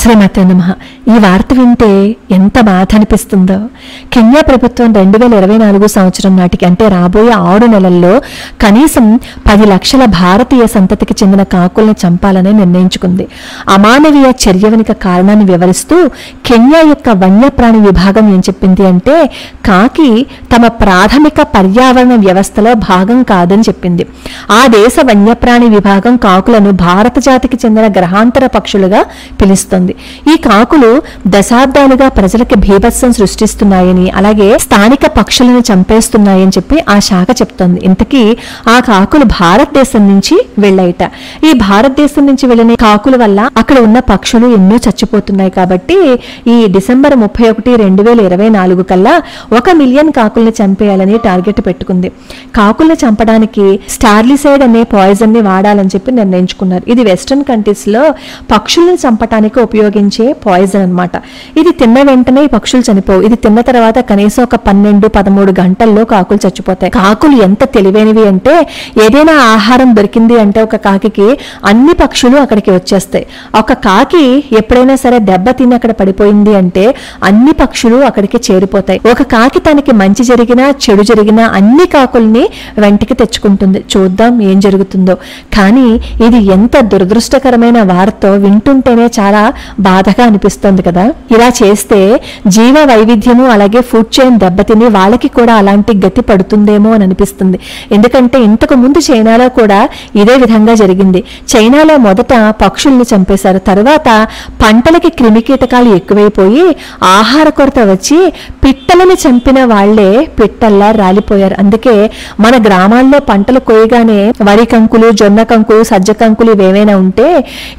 శ్రీమతే నమః. ఈ వార్త వింటే ఎంత బాధ అనిపిస్తుందో. కెన్యా ప్రభుత్వం 2024 సంవత్సరం నాటికి అంటే రాబోయే 6 నెలల్లో కనీసం 10 లక్షల భారతీయ సంతతికి చెందిన కాకుల్ని చంపాలని నిర్ణయించుకుంది. అమానవీయ చర్య వెనుక కారణాన్ని వివరిస్తూ కెన్యా యొక్క వన్యప్రాణి విభాగం ఏం చెప్పింది అంటే, కాకి తమ ప్రాథమిక పర్యావరణ వ్యవస్థలో భాగం కాదని చెప్పింది. ఆ దేశ వన్యప్రాణి విభాగం కాకులను భారత జాతికి చెందిన గ్రహాంతర పక్షులుగా పిలుస్తుంది. ఈ కాకులు దశాబ్దాలుగా ప్రజలకు భీభత్సం సృష్టిస్తున్నాయని, అలాగే స్థానిక పక్షులను చంపేస్తున్నాయని చెప్పి ఆ శాఖ చెప్తోంది. ఇంతకీ ఆ కాకులు భారతదేశం నుంచి వెళ్ళాయిట. ఈ భారతదేశం నుంచి వెళ్ళిన కాకుల వల్ల అక్కడ ఉన్న పక్షులు ఎన్నో చచ్చిపోతున్నాయి. కాబట్టి ఈ డిసెంబర్ 31, 2024 కల్లా 1 మిలియన్ కాకుల్ని చంపేయాలని టార్గెట్ పెట్టుకుంది. కాకుల్ని చంపడానికి స్టార్లిసైడ్ అనే పాయిజన్ ని వాడాలని చెప్పి నిర్ణయించుకున్నారు. ఇది వెస్టర్న్ కంట్రీస్ లో పక్షుల్ని చంపడానికి ఉపయోగించే పాయిజన్ అన్నమాట. ఇది తిన్న వెంటనే ఈ పక్షులు చనిపోవు. ఇది తిన్న తర్వాత కనీసం ఒక 12-13 గంటల్లో కాకులు చచ్చిపోతాయి. కాకులు ఎంత తెలివైనవి అంటే, ఏదైనా ఆహారం దొరికింది అంటే ఒక కాకి అన్ని పక్షులు అక్కడికి వచ్చేస్తాయి. ఒక కాకి ఎప్పుడైనా సరే దెబ్బ తిని అక్కడ పడిపోయింది అంటే అన్ని పక్షులు అక్కడికి చేరిపోతాయి. ఒక కాకి తనకి మంచి జరిగినా చెడు జరిగినా అన్ని కాకుల్ని వెంటికి తెచ్చుకుంటుంది. చూద్దాం ఏం జరుగుతుందో. కానీ ఇది ఎంత దురదృష్టకరమైన వార్తో వింటుంటేనే చాలా బాధగా అనిపిస్తుంది కదా. ఇలా చేస్తే జీవ వైవిధ్యము అలాగే ఫుడ్ చైన్ దెబ్బతిని వాళ్ళకి కూడా అలాంటి గతి పడుతుందేమో అని అనిపిస్తుంది. ఎందుకంటే ఇంతకు ముందు చైనాలో కూడా ఇదే విధంగా జరిగింది. చైనాలో మొదట పక్షుల్ని చంపేశారు. తర్వాత పంటలకి క్రిమికీటకాలు ఎక్కువైపోయి ఆహార కొరత వచ్చి పిట్టలని చంపిన వాళ్లే పిట్టల్లా రాలిపోయారు. అందుకే మన గ్రామాల్లో పంటలు కోయగానే వరి కంకులు, జొన్న కంకులు, సజ్జ కంకులు ఇవేమైనా ఉంటే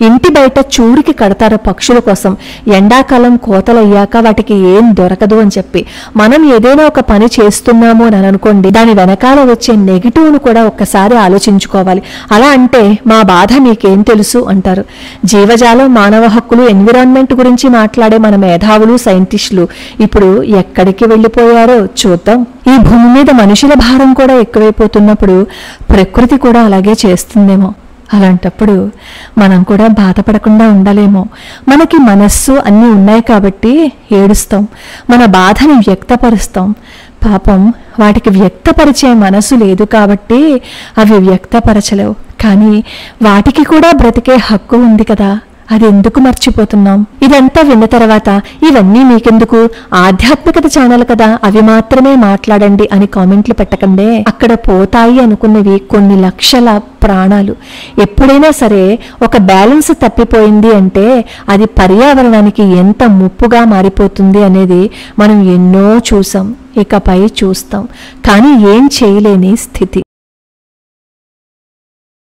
ఇంటి బయట చూరికి కడతారు పక్షుల కోసం. ఎండాకాలం కోతలయ్యాక వాటికి ఏం దొరకదు అని చెప్పి. మనం ఏదైనా ఒక పని చేస్తున్నాము అని అనుకోండి, దాని వెనకాల వచ్చే నెగిటివ్ ను కూడా ఒక్కసారి ఆలోచించుకోవాలి. అలా అంటే మా బాధ మీకేం తెలుసు అంటారు. జీవజాలం, మానవ హక్కులు, ఎన్విరాన్మెంట్ గురించి మాట్లాడే మన మేధావులు, సైంటిస్టులు ఇప్పుడు ఎక్కడికి వెళ్ళిపోయారో చూద్దాం. ఈ భూమి మీద మనుషుల భారం కూడా ఎక్కువైపోతున్నప్పుడు ప్రకృతి కూడా అలాగే చేస్తుందేమో. అలాంటప్పుడు మనం కూడా బాధపడకుండా ఉండలేమో. మనకి మనస్సు అన్నీ ఉన్నాయి కాబట్టి ఏడుస్తాం, మన బాధని వ్యక్తపరుస్తాం. పాపం వాటికి వ్యక్తపరిచే మనసు లేదు కాబట్టి అవి వ్యక్తపరచలేవు. కానీ వాటికి కూడా బ్రతికే హక్కు ఉంది కదా, అది ఎందుకు మర్చిపోతున్నాం? ఇదంతా విన్న తర్వాత ఇవన్నీ మీకెందుకు, ఆధ్యాత్మికత ఛానల్ కదా, అవి మాత్రమే మాట్లాడండి అని కామెంట్లు పెట్టకండే. అక్కడ పోతాయి అనుకున్నవి కొన్ని లక్షల ప్రాణాలు. ఎప్పుడైనా సరే ఒక బ్యాలెన్స్ తప్పిపోయింది అంటే అది పర్యావరణానికి ఎంత ముప్పుగా మారిపోతుంది అనేది మనం ఎన్నో చూసాం, ఇకపై చూస్తాం. కానీ ఏం చేయలేని స్థితి.